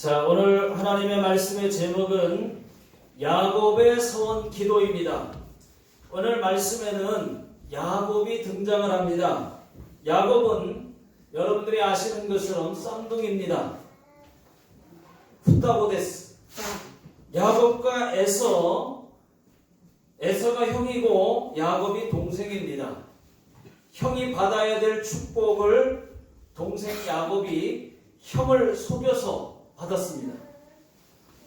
자, 오늘 하나님의 말씀의 제목은 야곱의 서원 기도입니다. 오늘 말씀에는 야곱이 등장을 합니다. 야곱은 여러분들이 아시는 것처럼 쌍둥이입니다. 후타보데스. 야곱과 에서가 형이고 야곱이 동생입니다. 형이 받아야 될 축복을 동생 야곱이 형을 속여서 받았습니다.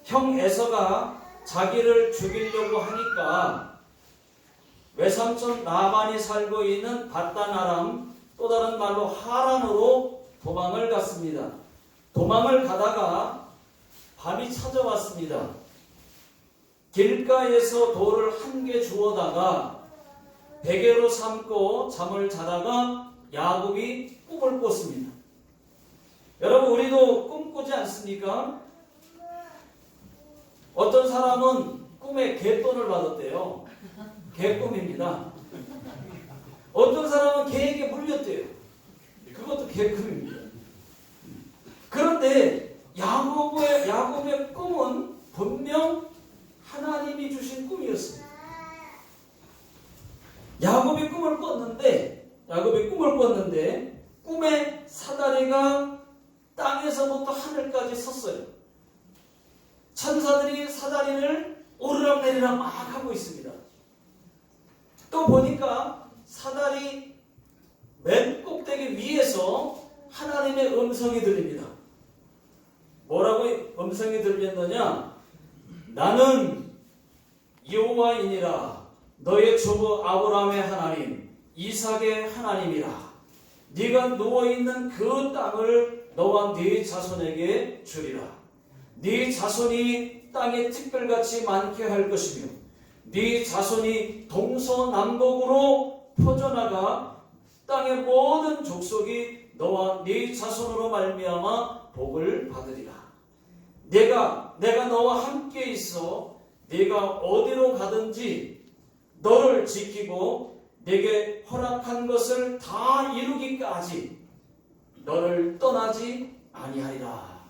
형 에서가 자기를 죽이려고 하니까 외삼촌 라반이 살고 있는 밧단 아람, 또 다른 말로 하란으로 도망을 갔습니다. 도망을 가다가 밤이 찾아왔습니다. 길가에서 돌을 한 개 주워다가 베개로 삼고 잠을 자다가 야곱이 꿈을 꿨습니다. 여러분, 우리도 꿈 꾸지 않습니까? 어떤 사람은 꿈에 개돈을 받았대요. 개꿈입니다. 어떤 사람은 개에게 물렸대요. 그것도 개꿈입니다. 그런데 야곱의 꿈은 분명 하나님이 주신 꿈이었습니다. 야곱이 꿈을 꿨는데 꿈에 사다리가 땅에서부터 하늘까지 섰어요. 천사들이 사다리를 오르락내리락 막 하고 있습니다. 또 보니까 사다리 맨 꼭대기 위에서 하나님의 음성이 들립니다. 뭐라고 음성이 들렸느냐? 나는 여호와이니라, 너의 조부 아브라함의 하나님, 이삭의 하나님이라. 네가 누워있는 그 땅을 너와 네 자손에게 주리라. 네 자손이 땅에 특별같이 많게 할 것이며 네 자손이 동서남북으로 퍼져나가 땅의 모든 족속이 너와 네 자손으로 말미암아 복을 받으리라. 내가 너와 함께 있어 네가 어디로 가든지 너를 지키고 내게 허락한 것을 다 이루기까지 너를 떠나지 아니하리라.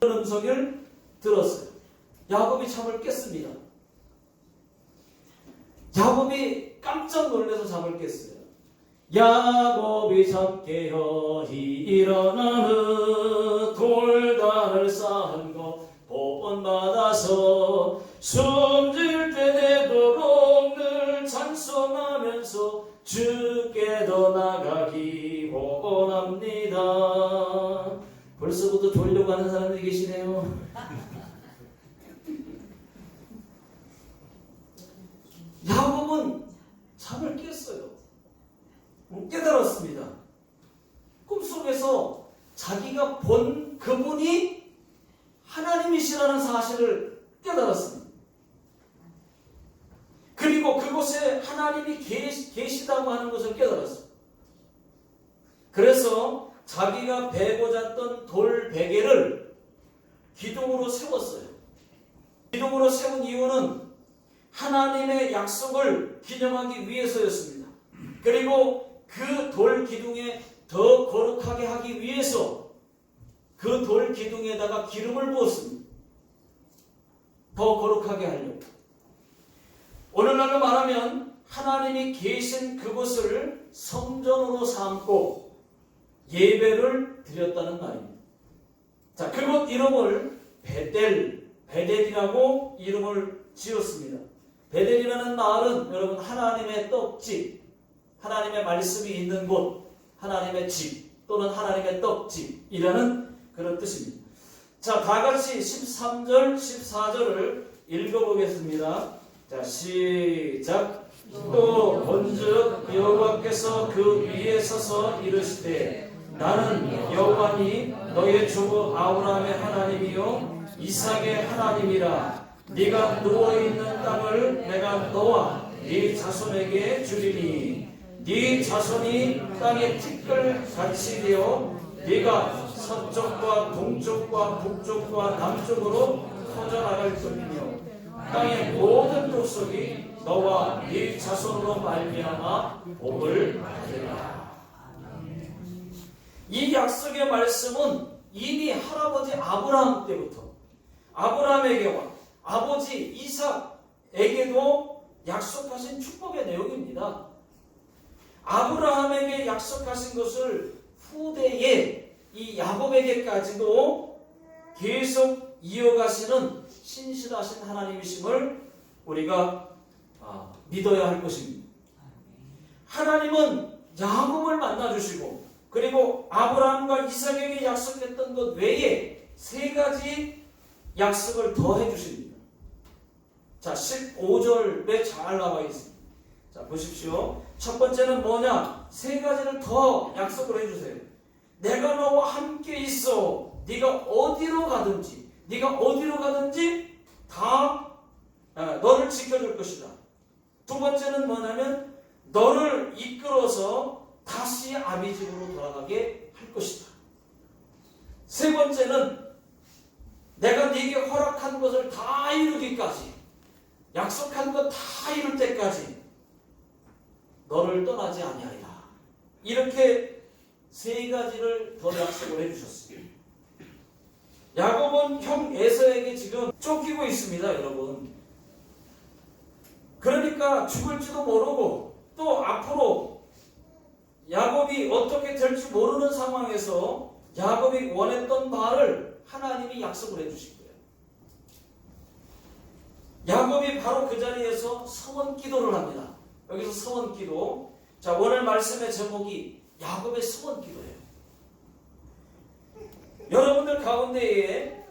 그런 음성을 들었어요. 야곱이 잠을 깼습니다. 야곱이 깜짝 놀라서 잠을 깼어요. 야곱이 잠 깨어 일어나는 돌단을 쌓은 것 본받아서 숨질 때 되도록 늘 찬송하면서 주께 더 나가기 원합니다. 벌써부터 졸려고 하는 사람들이 계시네요. 야곱은 잠을 깼어요. 깨달았습니다. 꿈속에서 자기가 본 그분이 하나님이시라는 사실을 깨달았습니다. 그리고 그곳에 하나님이 계시다고 하는 것을 깨달았습니다. 그래서 자기가 베고 잤던 돌 베개를 기둥으로 세웠어요. 기둥으로 세운 이유는 하나님의 약속을 기념하기 위해서였습니다. 그리고 그 돌 기둥에 더 거룩하게 하기 위해서 그 돌 기둥에다가 기름을 부었습니다. 더 거룩하게 하려고. 오늘날로 말하면 하나님이 계신 그곳을 성전으로 삼고 예배를 드렸다는 말입니다. 자, 그곳 이름을 베델이라고 이름을 지었습니다. 베델이라는 말은 여러분 하나님의 떡집, 하나님의 말씀이 있는 곳, 하나님의 집 또는 하나님의 떡집이라는 그런 뜻입니다. 자, 다 같이 13절, 14절을 읽어보겠습니다. 자, 시작. 또 본즉 여호와께서 그 위에 서서 이르시되 나는 여호와니 너의 조부 아브라함의 하나님이요 이삭의 하나님이라. 네가 누워있는 땅을 내가 너와 네 자손에게 주리니 네 자손이 땅의 티끌같이 되어 네가 서쪽과 동쪽과 북쪽과 남쪽으로 퍼져나갈 것이며 땅의 모든 족속이 너와 네 자손으로 말미암아 복을 받으리라. 이 약속의 말씀은 이미 할아버지 아브라함 때부터 아브라함에게와 아버지 이삭에게도 약속하신 축복의 내용입니다. 아브라함에게 약속하신 것을 후대에 이 야곱에게까지도 계속 이어가시는 신실하신 하나님이심을 우리가 믿어야 할 것입니다. 하나님은 야곱을 만나주시고 그리고 아브라함과 이삭에게 약속했던 것 외에 세 가지 약속을 더 해주십니다. 자, 15절에 잘 나와 있습니다. 자, 보십시오. 첫 번째는 뭐냐? 세 가지를 더 약속을 해주세요. 내가 너와 함께 있어. 네가 어디로 가든지 다 너를 지켜줄 것이다. 두 번째는 뭐냐면 너를 이끌어서 다시 아비 집으로 돌아가게 할 것이다. 세 번째는 내가 네게 허락한 것을 다 이루기까지, 약속한 것 다 이룰 때까지 너를 떠나지 아니하리라. 이렇게 세 가지를 더 약속을 해주셨어요. 야곱은 형 에서에게 지금 쫓기고 있습니다, 여러분. 그러니까 죽을지도 모르고 또 앞으로 야곱이 어떻게 될지 모르는 상황에서 야곱이 원했던 바를 하나님이 약속을 해주신 거예요. 야곱이 바로 그 자리에서 서원 기도를 합니다. 여기서 서원 기도. 자, 오늘 말씀의 제목이 야곱의 서원 기도예요. 여러분들 가운데에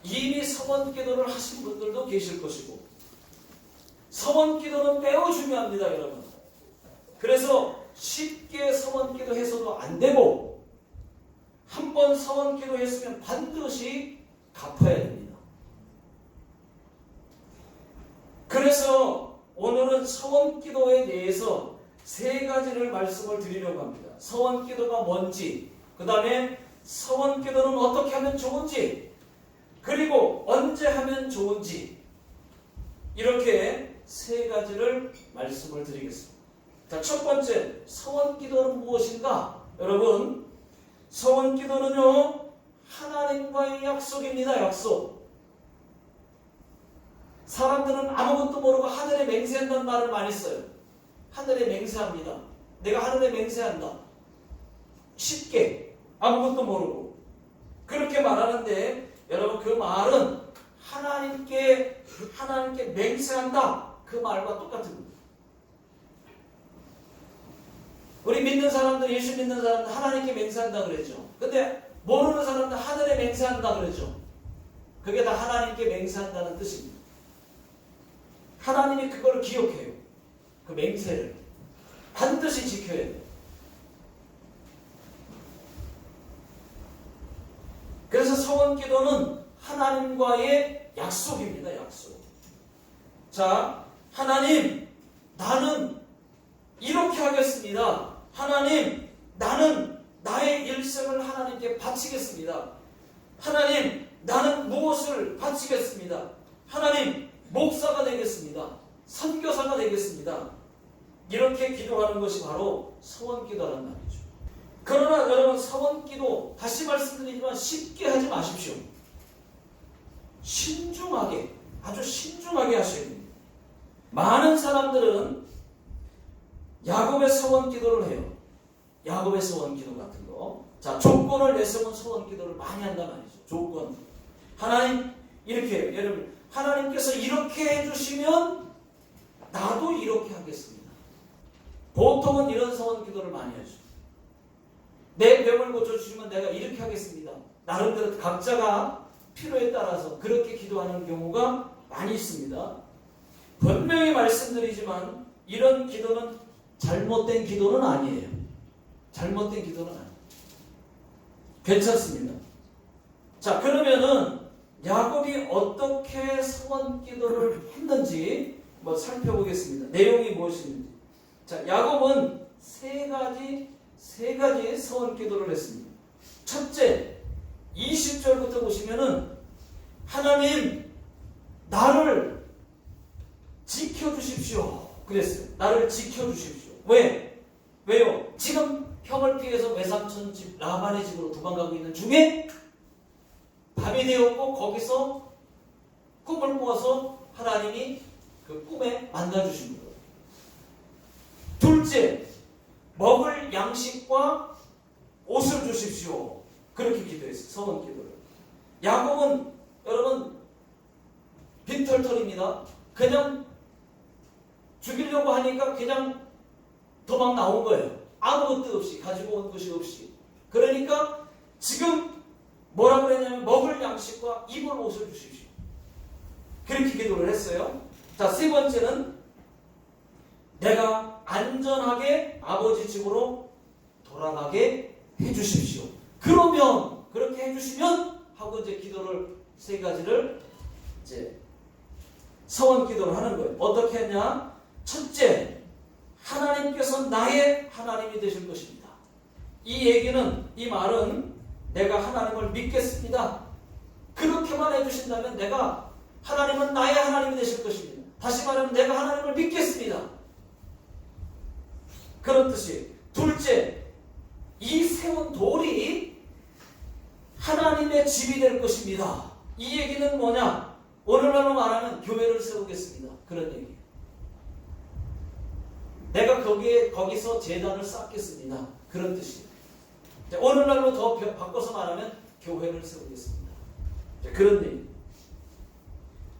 이미 서원 기도를 하신 분들도 계실 것이고, 서원 기도는 매우 중요합니다, 여러분. 그래서 쉽게 서원 기도해서도 안 되고, 한 번 서원 기도했으면 반드시 갚아야 됩니다. 그래서 오늘은 서원 기도에 대해서 세 가지를 말씀을 드리려고 합니다. 서원 기도가 뭔지, 그 다음에 서원 기도는 어떻게 하면 좋은지, 그리고 언제 하면 좋은지, 이렇게 세 가지를 말씀을 드리겠습니다. 자, 첫 번째, 서원 기도는 무엇인가? 여러분, 서원 기도는요, 하나님과의 약속입니다. 약속. 사람들은 아무것도 모르고 하늘에 맹세한다는 말을 많이 써요. 하늘에 맹세합니다. 내가 하늘에 맹세한다. 쉽게 아무것도 모르고 그렇게 말하는데, 여러분, 그 말은 하나님께 맹세한다, 그 말과 똑같은 겁니다. 우리 믿는 사람들, 예수 믿는 사람들 하나님께 맹세한다 그랬죠. 근데 모르는 사람들 하늘에 맹세한다 그랬죠. 그게 다 하나님께 맹세한다는 뜻입니다. 하나님이 그걸 기억해요. 그 맹세를 반드시 지켜야 돼요. 그래서 서원 기도는 하나님과의 약속입니다. 약속. 자, 하나님, 나는 이렇게 하겠습니다. 하나님, 나는 나의 일생을 하나님께 바치겠습니다. 하나님, 나는 무엇을 바치겠습니다. 하나님, 목사가 되겠습니다. 선교사가 되겠습니다. 이렇게 기도하는 것이 바로 서원 기도라는 말이죠. 그러나 여러분, 서원 기도, 다시 말씀드리지만 쉽게 하지 마십시오. 신중하게, 아주 신중하게 하셔야 됩니다. 많은 사람들은 야곱의 서원 기도를 해요. 야곱의 서원 기도 같은 거. 자, 조건을 내세운 서원 기도를 많이 한단 말이죠. 조건. 하나님, 이렇게 해요. 여러분, 하나님께서 이렇게 해주시면 나도 이렇게 하겠습니다. 보통은 이런 서원 기도를 많이 하죠. 내 병을 고쳐주시면 내가 이렇게 하겠습니다. 나름대로 각자가 필요에 따라서 그렇게 기도하는 경우가 많이 있습니다. 분명히 말씀드리지만 이런 기도는 잘못된 기도는 아니에요. 잘못된 기도는 아니에요. 괜찮습니다. 자, 그러면은 야곱이 어떻게 서원 기도를 했는지 살펴보겠습니다. 내용이 무엇인지. 자, 야곱은 세 가지 서원 기도를 했습니다. 첫째, 20절부터 보시면은 하나님, 나를 지켜주십시오 그랬어요. 나를 지켜주십시오. 왜요? 지금 형을 피해서 외삼촌 집 라반의 집으로 도망가고 있는 중에 밤이 되었고 거기서 꿈을 꾸어서 하나님이 그 꿈에 만나주신 거예요. 둘째, 먹을 양식과 옷을 주십시오. 그렇게 기도했어요. 서원 기도를. 야곱은 여러분 빈털털입니다. 그냥 죽이려고 하니까 그냥 도망 나온 거예요. 아무것도 없이, 가지고 온 것이 없이. 그러니까 지금 뭐라고 했냐면 먹을 양식과 입을 옷을 주십시오. 그렇게 기도를 했어요. 자, 세 번째는 내가 안전하게 아버지 집으로 돌아가게 해주십시오. 그러면 그렇게 해주시면 하고 이제 기도를 세 가지를 이제 서원 기도를 하는 거예요. 어떻게 했냐? 첫째, 하나님께서 나의 하나님이 되실 것입니다. 이 얘기는, 이 말은 내가 하나님을 믿겠습니다. 그렇게만 해주신다면 내가 하나님은 나의 하나님이 되실 것입니다. 다시 말하면 내가 하나님을 믿겠습니다. 그런 뜻이. 둘째, 이 세운 돌이 하나님의 집이 될 것입니다. 이 얘기는 뭐냐? 오늘날로 말하면 교회를 세우겠습니다. 그런 얘기예요. 내가 거기서 제단을 쌓겠습니다. 그런 뜻이에요. 오늘날로 더 바꿔서 말하면 교회를 세우겠습니다. 그런 얘기.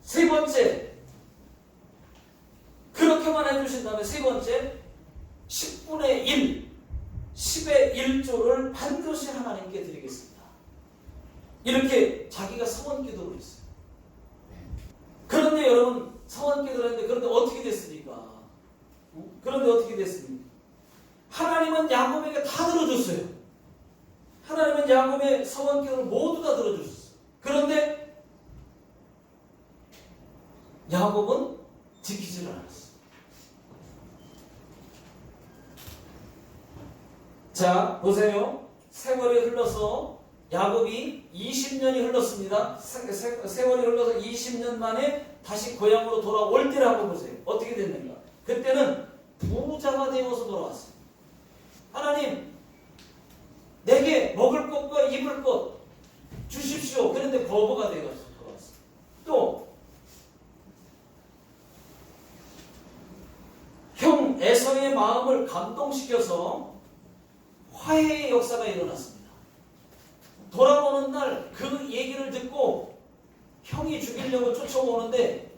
세 번째, 그렇게만 해주신다면 세 번째, 10분의 1, 10의 1조를 반드시 하나님께 드리겠습니다. 이렇게 자기가 서원 기도를 했어요. 그런데 여러분, 서원 기도를 했는데 그런데 어떻게 됐습니까? 그런데 어떻게 됐습니까? 하나님은 야곱에게 다 들어줬어요. 하나님은 야곱의 서원 기도를 모두 다 들어줬어요. 그런데 야곱은 지키지를 않았어요. 자, 보세요. 세월이 흘러서 야곱이 20년이 흘렀습니다. 세월이 흘러서 20년 만에 다시 고향으로 돌아올 때를 한번 보세요. 어떻게 됐는가? 그때는 부자가 되어서 돌아왔어요. 하나님, 내게 먹을 것과 입을 것 주십시오. 그런데 거부가 되어서 돌아왔어요. 또 형 에서의 마음을 감동시켜서 화해의 역사가 일어났습니다. 돌아오는 날 그 얘기를 듣고 형이 죽이려고 쫓아오는데,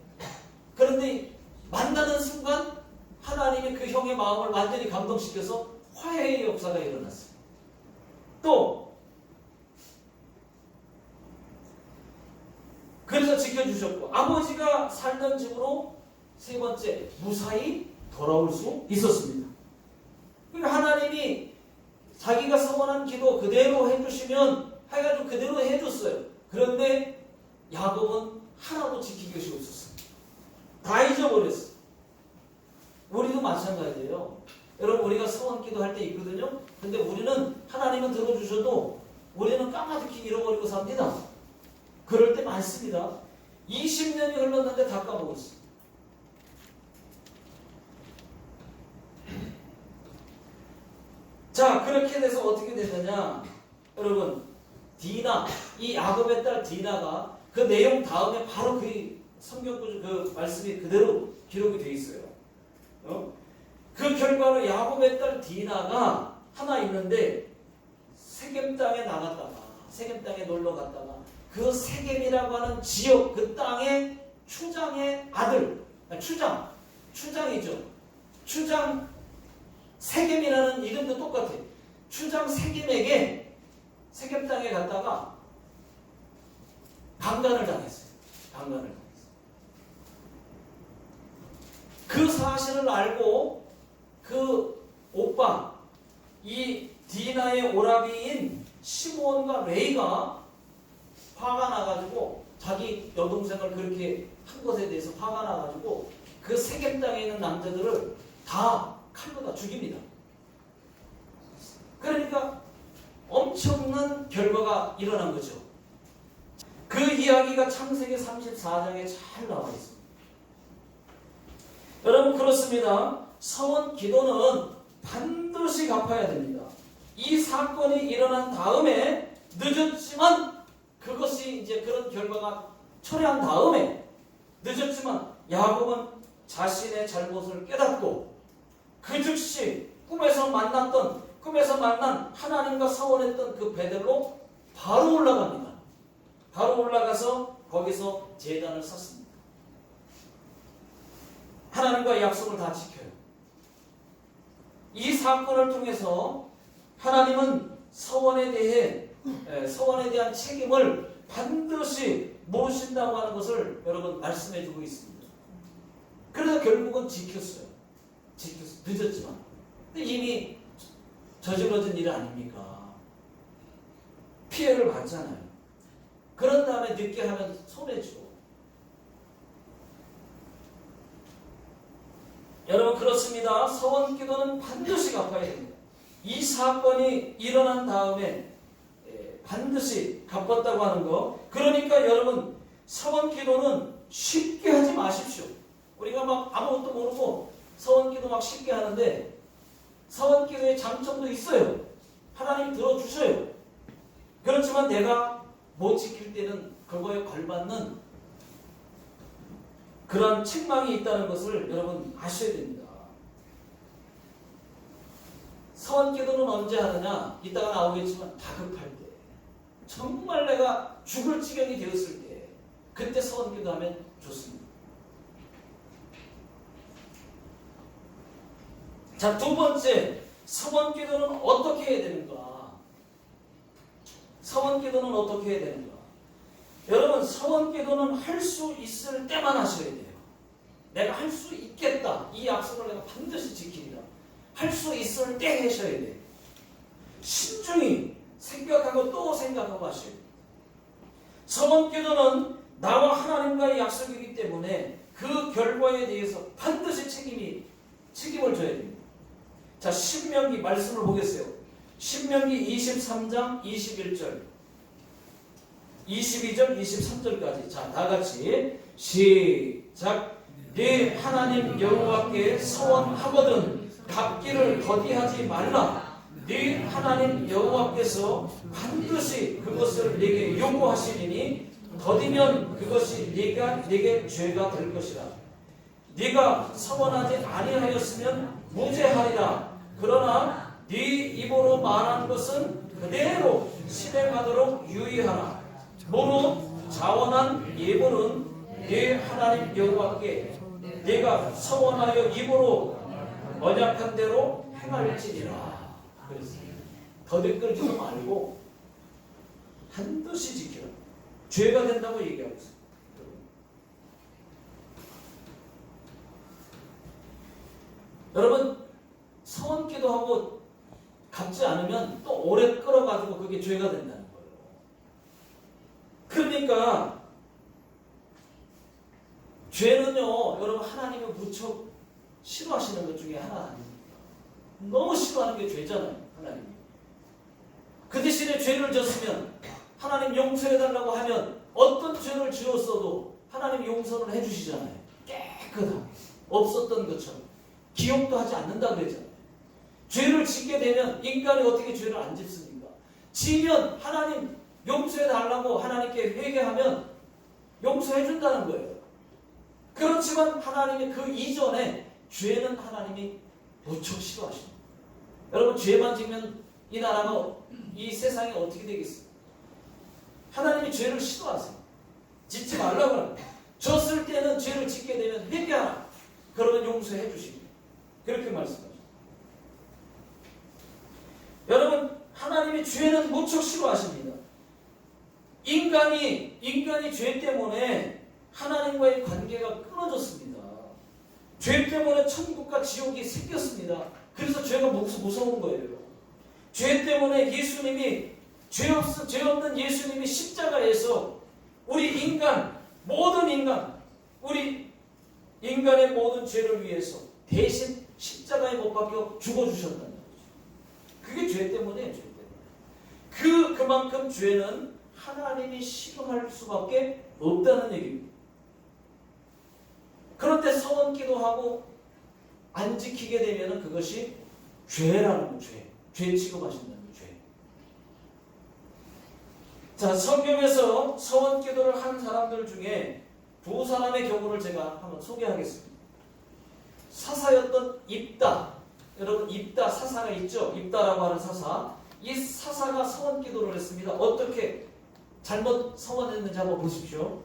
그런데 만나는 순간 하나님이 그 형의 마음을 완전히 감동시켜서 화해의 역사가 일어났어요. 또 그래서 지켜주셨고, 아버지가 살던 집으로 세 번째, 무사히 돌아올 수 있었습니다. 그러니까 하나님이 자기가 서원한 기도 그대로 해주시면 해가지고 그대로 해줬어요. 그런데 야곱은 하나도 지킨 것이 없었어요. 다 잊어버렸어요. 우리도 마찬가지예요. 여러분, 우리가 서원 기도할 때 있거든요. 근데 우리는 하나님은 들어주셔도 우리는 까마득히 잃어버리고 삽니다. 그럴 때 많습니다. 20년이 흘렀는데 다 까먹었어요. 자, 그렇게 돼서 어떻게 되느냐? 여러분, 디나, 이 야곱의 딸 디나가 그 내용 다음에 바로 그 성경구 그 말씀이 그대로 기록이 되어 있어요. 그 결과로 야곱의 딸 디나가 하나 있는데, 세겜 땅에 나갔다가, 세겜 땅에 놀러 갔다가 그 세겜이라고 하는 지역, 그 땅의 추장의 아들, 추장이죠. 추장 세겜이라는 이름도 똑같아요. 추장 세겜에게 세겜 땅에 갔다가 강간을 당했어요. 그 사실을 알고 그 오빠, 이 디나의 오라비인 시므온과 레이가 화가 나가지고, 자기 여동생을 그렇게 한 것에 대해서 화가 나가지고 그 세겜 땅에 있는 남자들을 다 칼로 다 죽입니다. 그러니까 엄청난 결과가 일어난 거죠. 그 이야기가 창세기 34장에 잘 나와 있습니다. 여러분, 그렇습니다. 서원 기도는 반드시 갚아야 됩니다. 이 사건이 일어난 다음에, 늦었지만 그것이 이제 그런 결과가 초래한 다음에 늦었지만 야곱은 자신의 잘못을 깨닫고 그 즉시 꿈에서 만난 하나님과 서원했던 그 베델로 바로 올라갑니다. 바로 올라가서 거기서 제단을 쌓습니다. 하나님과의 약속을 다 지켜요. 이 사건을 통해서 하나님은 서원에 대한 책임을 반드시 모르신다고 하는 것을 여러분 말씀해 주고 있습니다. 그래서 결국은 지켰어요. 늦었지만. 근데 이미 저질러진 일 아닙니까? 피해를 받잖아요. 그런 다음에 늦게 하면 손해죠. 여러분 그렇습니다. 서원 기도는 반드시 갚아야 됩니다. 이 사건이 일어난 다음에 반드시 갚았다고 하는 거. 그러니까 여러분 서원 기도는 쉽게 하지 마십시오. 우리가 막 아무것도 모르고 서원 기도 막 쉽게 하는데 서원 기도의 장점도 있어요. 하나님이 들어주셔요. 그렇지만 내가 못 지킬 때는 그거에 걸맞는 그런 책망이 있다는 것을 여러분 아셔야 됩니다. 서원 기도는 언제 하느냐? 이따가 나오겠지만 다급할 때, 정말 내가 죽을 지경이 되었을 때, 그때 서원 기도하면 좋습니다. 자, 두 번째, 서원 기도는 어떻게 해야 되는가? 서원 기도는 어떻게 해야 되는가? 여러분, 서원 기도는 할 수 있을 때만 하셔야 돼요. 내가 할 수 있겠다. 이 약속을 내가 반드시 지키리라. 할 수 있을 때 하셔야 돼요. 신중히 생각하고 또 생각하고 하셔야 돼요. 서원 기도는 나와 하나님과의 약속이기 때문에 그 결과에 대해서 반드시 책임을 져야 됩니다. 자, 신명기 말씀을 보겠어요. 신명기 23장 21절 22절 23절까지 자, 다같이 시작. 네 하나님 여호와께 서원하거든 갚기를 더디하지 말라. 네 하나님 여호와께서 반드시 그것을 네게 요구하시리니 더디면 그것이 네게 죄가 될 것이라. 네가 서원하지 아니하였으면 무죄하리라. 그러나 네 입으로 말한 것은 그대로 실행하도록 유의하라. 모로 자원한 예물은 네 하나님 여호와께 네가 서원하여 입으로 언약한 대로 행할지니라. 그랬어요. 더듬거리지 말고 반드시 지키라. 죄가 된다고 얘기하고 있어요. 여러분 서원 기도하고 갚지 않으면 또 오래 끌어가지고 그게 죄가 된다는 거예요. 그러니까 죄는요, 여러분 하나님이 무척 싫어하시는 것 중에 하나 아닙니까? 너무 싫어하는 게 죄잖아요, 하나님이. 그 대신에 죄를 졌으면 하나님 용서해달라고 하면 어떤 죄를 지었어도 하나님 용서를 해주시잖아요. 깨끗하게 없었던 것처럼 기억도 하지 않는다 그랬잖아요. 죄를 짓게 되면 인간이 어떻게 죄를 안 짓습니까? 지면 하나님 용서해달라고 하나님께 회개하면 용서해준다는 거예요. 그렇지만 하나님이 그 이전에 죄는 하나님이 무척 싫어하십니다. 여러분 죄만 지면 이 나라가 이 세상이 어떻게 되겠습니까? 하나님이 죄를 싫어하세요. 짓지 말라고 합니다. 졌을 때는 죄를 짓게 되면 회개하라. 그러면 용서해 주십니다. 그렇게 말씀하십니다. 여러분 하나님이 죄는 무척 싫어하십니다. 인간이 죄 때문에 하나님과의 관계가 끊어졌습니다. 죄 때문에 천국과 지옥이 생겼습니다. 그래서 죄가 무서운 거예요. 죄 때문에 예수님이 죄 없는 예수님이 십자가에서 우리 우리 인간의 모든 죄를 위해서 대신 십자가에 못 박혀 죽어주셨다는 거죠. 그게 죄 때문이에요. 죄 때문에. 그만큼 죄는 하나님이 싫어할 수밖에 없다는 얘기입니다. 그런데 서원 기도하고 안 지키게 되면 그것이 죄라는 죄 취급하신다는 죄. 자, 성경에서 서원 기도를 한 사람들 중에 두 사람의 경우를 제가 한번 소개하겠습니다. 사사였던 입다. 여러분 입다 사사가 있죠? 입다라고 하는 사사. 이 사사가 서원 기도를 했습니다. 어떻게 잘못 서원했는지 한번 보십시오.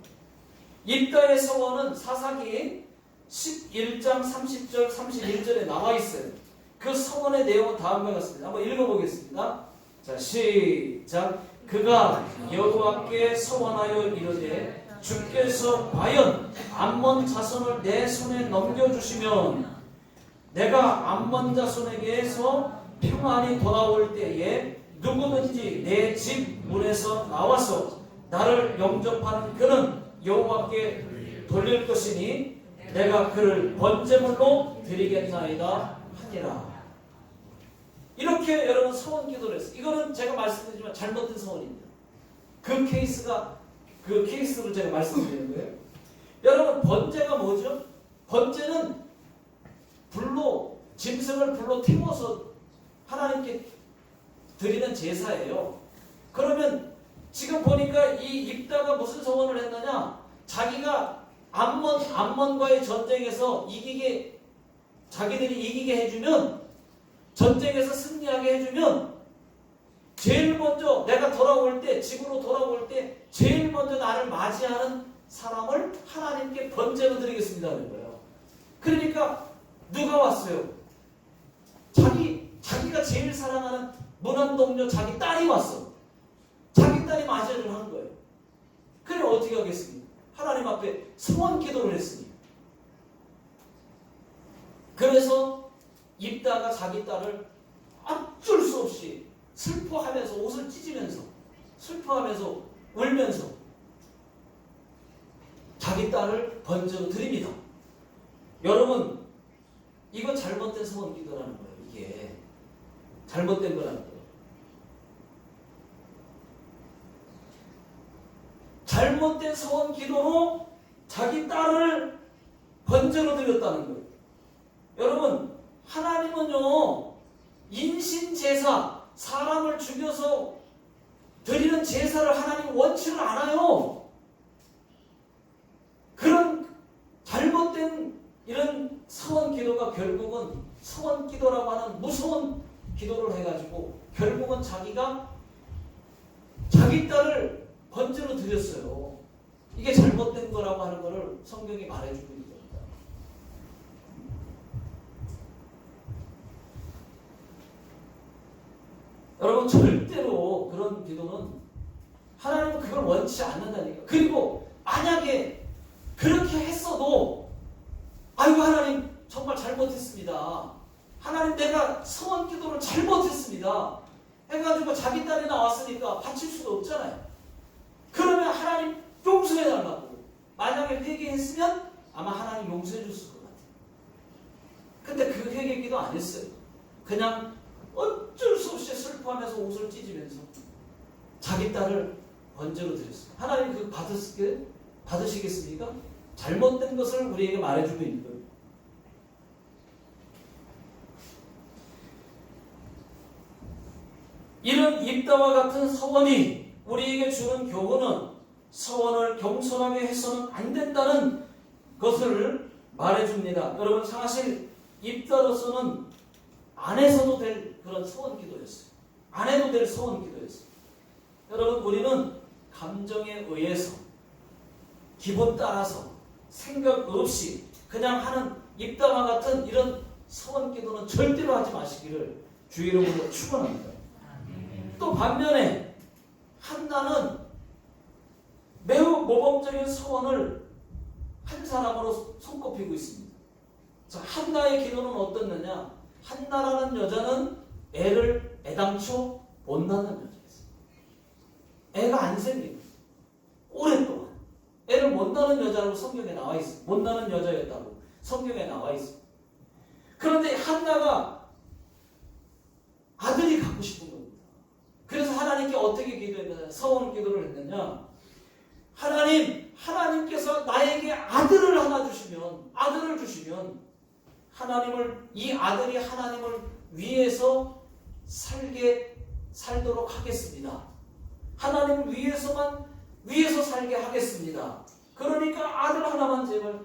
입다의 서원은 사사기 11장 30절 31절에 나와 있어요. 그 서원의 내용은 다음과 같습니다. 한번 읽어보겠습니다. 자, 시작. 그가 여호와께 서원하여 이르되 주께서 과연 암몬 자손을 내 손에 넘겨주시면 내가 암몬 자손에게서 평안히 돌아올 때에 누구든지 내 집 문에서 나와서 나를 영접하는 그는 여호와께 돌릴 것이니 내가 그를 번제물로 드리겠나이다 하니라. 이렇게 여러분 서원 기도를 했어요. 이거는 제가 말씀드리지만 잘못된 서원입니다. 그 케이스를 제가 말씀드리는 거예요. 여러분 번제가 뭐죠? 번제는 짐승을 불로 태워서 하나님께 드리는 제사예요. 그러면 지금 보니까 이 입다가 무슨 서원을 했느냐? 자기가 암몬과의 전쟁에서 자기들이 이기게 해주면, 전쟁에서 승리하게 해주면 제일 먼저 내가 집으로 돌아올 때 제일 먼저 나를 맞이하는 사람을 하나님께 번제로 드리겠습니다 하는 거예요. 그러니까 누가 왔어요? 자기가 제일 사랑하는 문안동료 자기 딸이 왔어. 자기 딸이 맞이를 하는 거예요. 그래 어떻게 하겠습니까? 하나님 앞에 서원 기도를 했으니. 그래서 입다가 자기 딸을 어쩔 수 없이 슬퍼하면서 옷을 찢으면서 슬퍼하면서 울면서 자기 딸을 번제로 드립니다. 여러분 이거 잘못된 서원 기도라는 거예요. 이게 잘못된 거라는 거예요. 잘못된 서원 기도로 자기 딸을 번제로 드렸다는 거예요. 여러분 하나님은요 인신제사, 사람을 죽여서 드리는 제사를 하나님 원치를 않아요. 그런 잘못된 이런 서원 기도가 결국은 서원 기도라고 하는 무서운 기도를 해가지고 결국은 자기가 자기 딸을 번제로 드렸어요. 이게 잘못된 거라고 하는 것을 성경이 말해주고 있는 겁니다. 여러분 절대로 그런 기도는 하나님은 그걸 원치 않는다니까. 그리고 만약에 그렇게 했어도 아이고 하나님 정말 잘못했습니다. 하나님 내가 서원 기도를 잘못했습니다. 해가지고 자기 딸이 나왔으니까 바칠 수도 없잖아요. 그러면 하나님 용서해달라고 만약에 회개했으면 아마 하나님 용서해 줬을 것 같아요. 근데 그 회개 기도 안 했어요. 그냥 어쩔 수 없이 슬퍼하면서 옷을 찢으면서 자기 딸을 번제로 드렸어요. 하나님 그거 받으시겠습니까? 잘못된 것을 우리에게 말해주고 있는 거예요. 이런 입다와 같은 서원이 우리에게 주는 교훈은 서원을 겸손하게 해서는 안 된다는 것을 말해줍니다. 여러분 사실 입다로서는 안 해서도 될 그런 서원 기도였어요. 안 해도 될 서원 기도였어요. 여러분 우리는 감정에 의해서 기분 따라서 생각 없이 그냥 하는 입다와 같은 이런 서원 기도는 절대로 하지 마시기를 주의 이름으로 축원합니다. 또 반면에 한나는 매우 모범적인 서원을 한 사람으로 손꼽히고 있습니다. 자, 한나의 기도는 어떻느냐? 한나라는 여자는 애를 애당초 못 낳는 여자였어요. 애가 안 생기고 오랫동안 애를 못 낳는 여자라고 성경에 나와 있어요. 못 낳는 여자였다고 성경에 나와 있어요. 그런데 한나가 아들이 갖고 싶은 겁니다. 그래서 하나님께 어떻게 기도했느냐? 서원 기도를 했느냐? 하나님께서 나에게 아들을 하나 주시면, 아들을 주시면 이 아들이 하나님을 위해서 살도록 하겠습니다. 하나님을 위해서 살게 하겠습니다. 그러니까 아들 하나 하나만 제발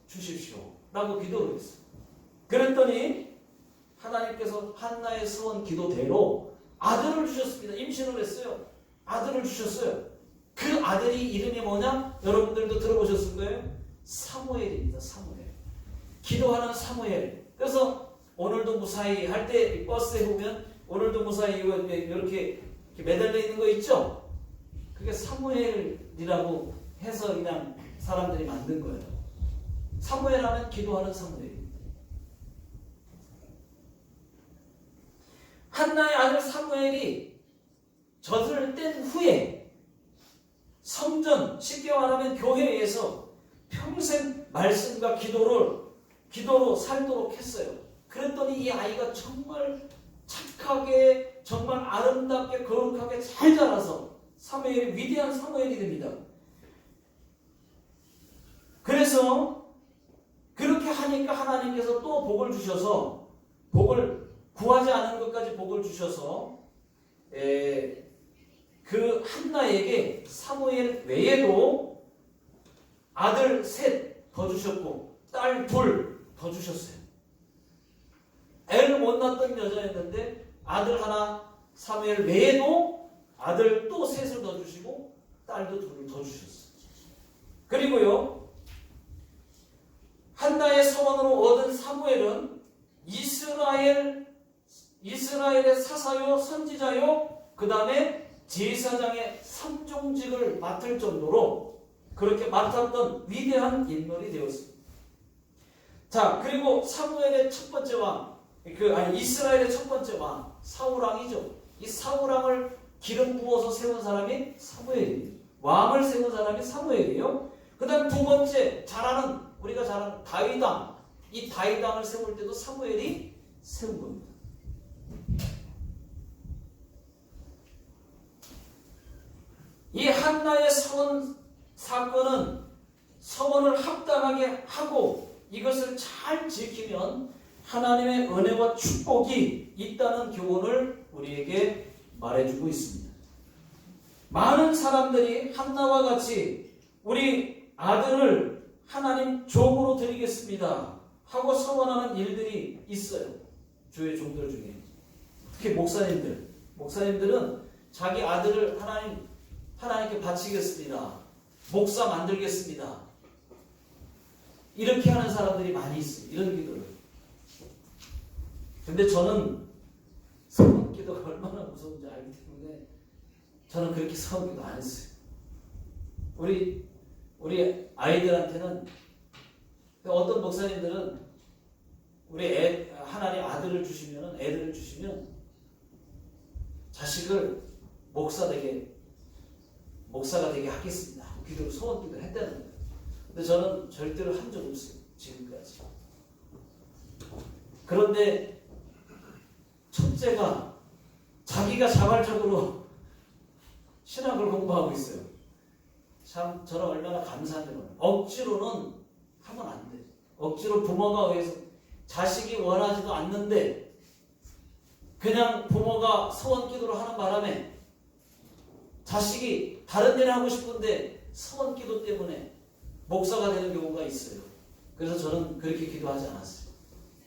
주십시오 라고 기도를 했어요. 그랬더니 하나님께서 한나의 소원 기도대로 아들을 주셨습니다. 임신을 했어요. 아들을 주셨어요. 그 아들이 이름이 뭐냐? 여러분들도 들어보셨을 거예요. 사무엘입니다. 사무엘. 기도하는 사무엘. 그래서 오늘도 무사히 할 때 버스에 보면 오늘도 무사히 이렇게 매달려 있는 거 있죠? 그게 사무엘이라고 해서 그냥 사람들이 만든 거예요. 사무엘 하면 기도하는 사무엘. 한나의 아들 사무엘이 젖을 뗀 후에 성전, 쉽게 말하면 교회에서 평생 말씀과 기도로 살도록 했어요. 그랬더니 이 아이가 정말 착하게, 정말 아름답게, 거룩하게 잘 자라서 사무엘이 위대한 사무엘이 됩니다. 그래서 그렇게 하니까 하나님께서 또 복을 주셔서, 복을 구하지 않은 것까지 복을 주셔서 그 한나에게 사무엘 외에도 아들 셋 더 주셨고 딸 둘 더 주셨어요. 애를 못 낳던 여자였는데 아들 하나 사무엘 외에도 아들 또 셋을 더 주시고 딸도 둘을 더 주셨어요. 그리고요, 한나의 서원으로 얻은 사무엘은 이스라엘의 사사요, 선지자요, 그 다음에 제사장의 삼종직을 맡을 정도로 그렇게 맡았던 위대한 인물이 되었습니다. 자, 그리고 사무엘의 첫 번째 왕, 이스라엘의 첫 번째 왕, 사울왕이죠. 이 사울왕을 기름 부어서 세운 사람이 사무엘이에요. 왕을 세운 사람이 사무엘이에요. 그 다음 두 번째, 우리가 잘 아는 다윗왕, 이 다윗왕을 세울 때도 사무엘이 세운 겁니다. 이 한나의 서원 사건은 서원을 합당하게 하고 이것을 잘 지키면 하나님의 은혜와 축복이 있다는 교훈을 우리에게 말해주고 있습니다. 많은 사람들이 한나와 같이 우리 아들을 하나님 종으로 드리겠습니다 하고 서원하는 일들이 있어요. 주의 종들 중에. 특히 목사님들은 자기 아들을 하나님께 바치겠습니다. 목사 만들겠습니다. 이렇게 하는 사람들이 많이 있어요. 이런 기도를. 근데 저는 서원 기도가 얼마나 무서운지 알기 때문에 저는 그렇게 서원 기도 안 했어요. 우리 아이들한테는, 어떤 목사님들은 하나님 애들을 주시면 자식을 목사가 되게 하겠습니다. 기도를, 소원 기도를 했다는 거예요. 근데 저는 절대로 한 적 없어요. 지금까지. 그런데 첫째가 자기가 자발적으로 신학을 공부하고 있어요. 참 저는 얼마나 감사한지 몰라요. 억지로는 하면 안 돼요. 억지로 부모가 의해서 자식이 원하지도 않는데 그냥 부모가 소원 기도를 하는 바람에 자식이 다른 일을 하고 싶은데 서원 기도 때문에 목사가 되는 경우가 있어요. 그래서 저는 그렇게 기도하지 않았어요.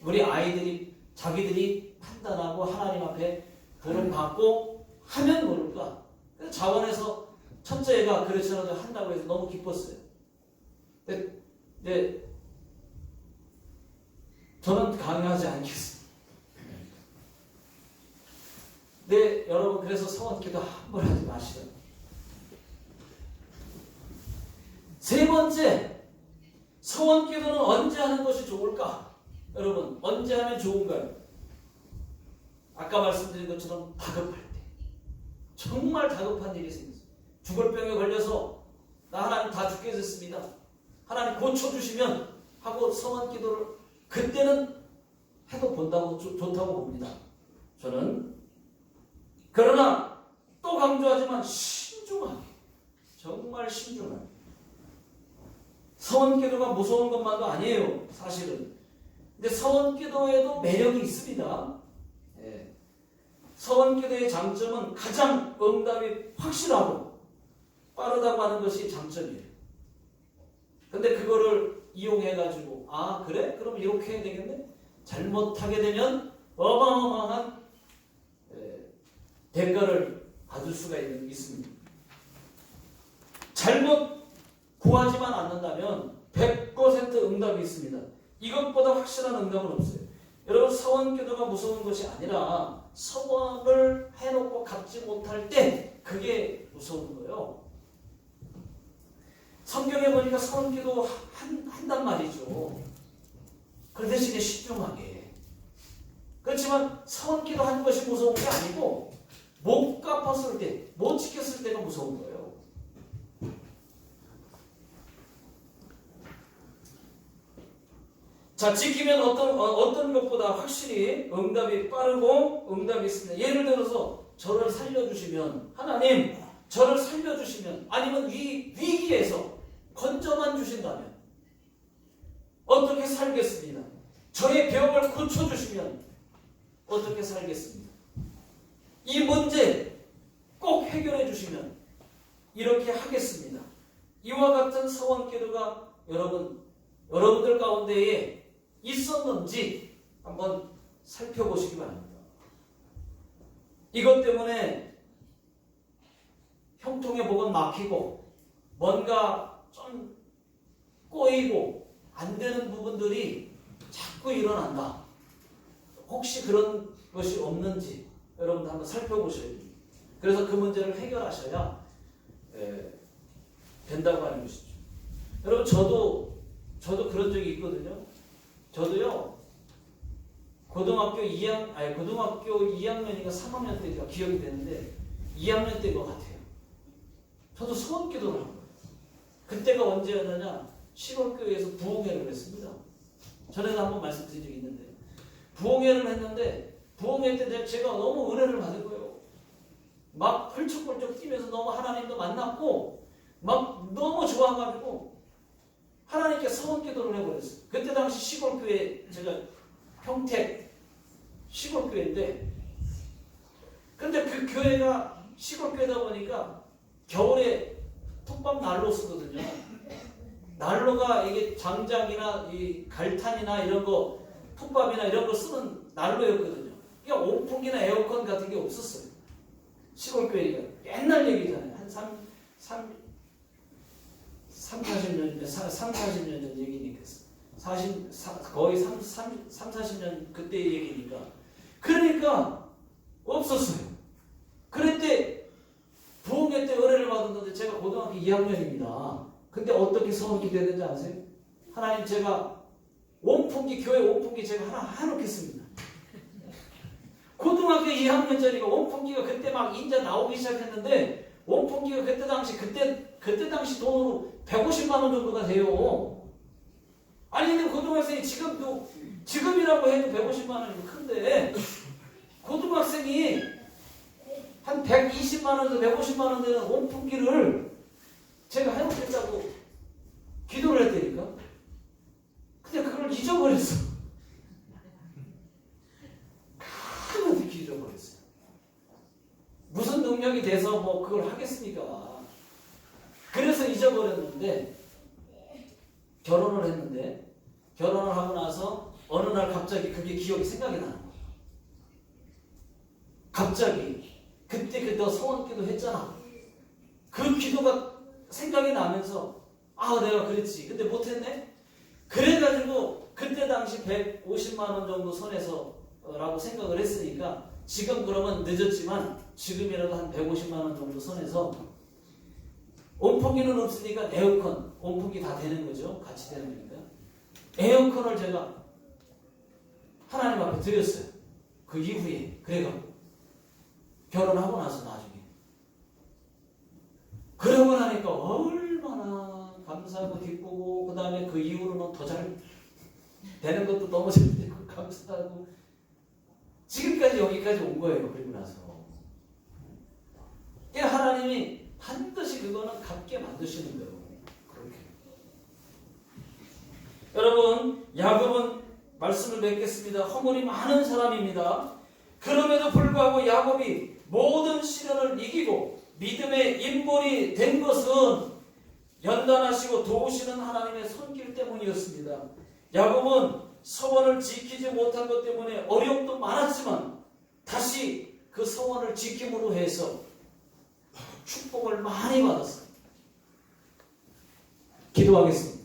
우리 아이들이 자기들이 판단하고 하나님 앞에 부름 받고 하면 모를까. 자원에서 첫째가 그렇지 않아도 한다고 해서 너무 기뻤어요. 근데 저는 강요하지 않겠습니다. 네, 여러분, 그래서 서원 기도 함부로 하지 마시라고. 세 번째, 서원 기도는 언제 하는 것이 좋을까? 여러분, 언제 하면 좋은가요? 아까 말씀드린 것처럼 다급할 때. 정말 다급한 일이 생겼어요. 죽을 병에 걸려서 나 하나님 다 죽게 됐습니다. 하나님 고쳐주시면 하고 서원 기도를 그때는 해도 좋다고 봅니다. 저는. 그러나 또 강조하지만 신중하게, 정말 신중하게. 서원 기도가 무서운 것만도 아니에요, 사실은. 근데 서원 기도에도 매력이 있습니다. 서원 기도의 장점은 가장 응답이 확실하고 빠르다고 하는 것이 장점이에요. 근데 그거를 이용해가지고 아 그래? 그럼 이렇게 해야 되겠네? 잘못하게 되면 어마어마한 대가를 받을 수가 있습니다. 잘못 구하지만 않는다면 100% 응답이 있습니다. 이것보다 확실한 응답은 없어요. 여러분 서원기도가 무서운 것이 아니라 서원을 해놓고 갚지 못할 때 그게 무서운 거예요. 성경에 보니까 서원기도 한단 말이죠. 그 대신에 신중하게. 그렇지만 서원기도 하는 것이 무서운 게 아니고 못 갚았을 때, 못 지켰을 때가 무서운 거예요. 자, 지키면 어떤 것보다 확실히 응답이 빠르고 응답이 있습니다. 예를 들어서 저를 살려주시면, 하나님 저를 살려주시면, 아니면 위기에서 건져만 주신다면 어떻게 살겠습니다. 저의 병을 고쳐주시면 어떻게 살겠습니다. 이 문제 꼭 해결해 주시면 이렇게 하겠습니다. 이와 같은 서원기도가 여러분들 가운데에 있었는지 한번 살펴보시기 바랍니다. 이것 때문에 형통의 복은 막히고 뭔가 좀 꼬이고 안 되는 부분들이 자꾸 일어난다. 혹시 그런 것이 없는지 여러분들 한번 살펴보셔야 됩니다. 그래서 그 문제를 해결하셔야 된다고 하는 것이죠. 여러분 저도 그런 적이 있거든요. 저도요 고등학교 2학년인가 3학년 때가 기억이 되는데 2학년 때인 것 같아요. 저도 서원기도를 한 거예요. 그때가 언제였느냐? 시골교회에서 부흥회를 했습니다. 전에도 한번 말씀드린 적이 있는데 부흥회를 했는데 부흥회 때 제가 너무 은혜를 받은 거예요. 막 펄쩍펄쩍 뛰면서 너무 하나님도 만났고 막 너무 좋아가지고 하나님께 서원기도를 해버렸어요. 그때 당시 시골교회, 제가 평택 시골교회인데, 근데 그 교회가 시골교회다 보니까 겨울에 톱밥 난로 쓰거든요. 난로가 이게 장작이나 이 갈탄이나 이런 거, 톱밥이나 이런 거 쓰는 난로였거든요. 그러니까 온풍기나 에어컨 같은 게 없었어요. 시골교회가 옛날 얘기잖아요. 한 40년 전 얘기니까. 거의 40년 그때 얘기니까. 그러니까 없었어요. 그랬대 부흥회 때 은혜를 받았는데 제가 고등학교 2학년입니다. 근데 어떻게 서원기도 했는지 아세요? 하나님 제가 교회 온풍기 제가 하나 해놓겠습니다. 고등학교 2학년짜리가 온풍기가 그때 막 인자 나오기 시작했는데 온풍기가 그때 당시 돈으로 150만 원 정도가 돼요. 아니 근데 고등학생이 지금이라고 해도 150만 원이면 큰데 고등학생이 한 120만 원에서 150만 원 되는 온풍기를 제가 해놓겠다고 기도를 했다니까. 근데 그걸 잊어버렸어. 까맣게 잊어버렸어요. 무슨 능력이 돼서 뭐 그걸 하겠습니까? 그래서 잊어버렸는데 결혼을 했는데 결혼을 하고 나서 어느 날 갑자기 그게 기억이 생각이 나는 거예요. 갑자기 그때 너 서원기도 했잖아. 그 기도가 생각이 나면서 아 내가 그랬지. 근데 못했네. 그래가지고 그때 당시 150만 원 정도 손에서 라고 생각을 했으니까 지금 그러면 늦었지만 지금이라도 한 150만 원 정도 손에서 온풍기는 없으니까 에어컨, 온풍기 다 되는 거죠. 같이 되는 거니까. 에어컨을 제가 하나님 앞에 드렸어요. 그 이후에. 그래가지고 결혼하고 나서 나중에. 그러고 나니까 얼마나 감사하고 기쁘고 그 다음에 그 이후로는 더 잘 되는 것도 너무 잘 되고 감사하고 지금까지 여기까지 온 거예요. 그리고 나서. 그러니까 하나님이 반드시 그거는 갚게 만드시는 거예요. 그렇게. 여러분, 야곱은 말씀을 맺겠습니다. 허물이 많은 사람입니다. 그럼에도 불구하고 야곱이 모든 시련을 이기고 믿음의 인물이 된 것은 연단하시고 도우시는 하나님의 손길 때문이었습니다. 야곱은 서원을 지키지 못한 것 때문에 어려움도 많았지만 다시 그 서원을 지킴으로 해서 축복을 많이 받았습니다. 기도하겠습니다.